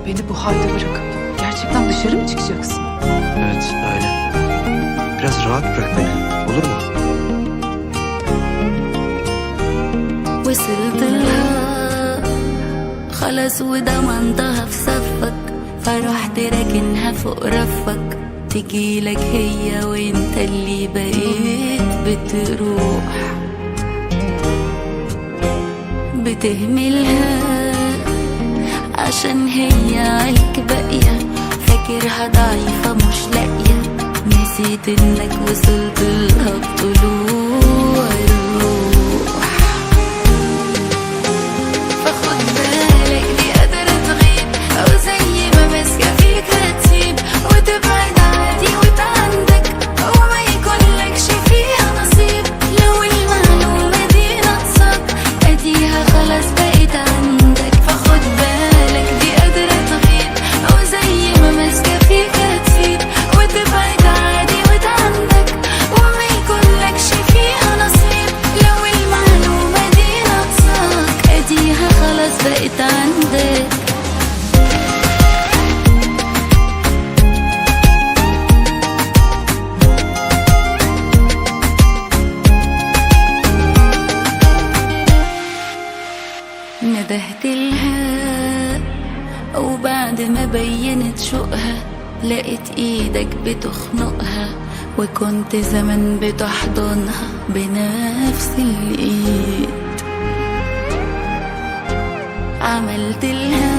Beni bu halde bırakıp gerçekten dışarı mı çıkacaksın? Evet öyle. Biraz rahat bırak beni. Olur mu? وصلت لها خلاص وضمنتها في صفك فرحت راكنها فوق رفك تجيلك هي وانت اللي بقيت بتروح بتهملها عشان هي عليك باقية فاكرها ضعيفة مش لاقية نسيت انك وصلت لها بطلوع الروح فخد بالك دي قادرة تغيب او زي ما ماسكة فيك هتسيب وتبعد عادي وتعندك وما يكونلكش فيها نصيب لو المعلومة دي ناقصاك اديها خلاص بقيت عندك فخد بالك دي قادرة تغيب او زي ما ماسكة فيك هتسيب وتبعد عادي وتعندك وما يكونلكش فيها نصيب لو المعلومة دي ناقصاك اديها خلاص بقيت عندك ندهت لها وبعد ما بينت شوقها لقيت ايدك بتخنقها وكنت زمان بتحضنها بنفس الايد عملت لها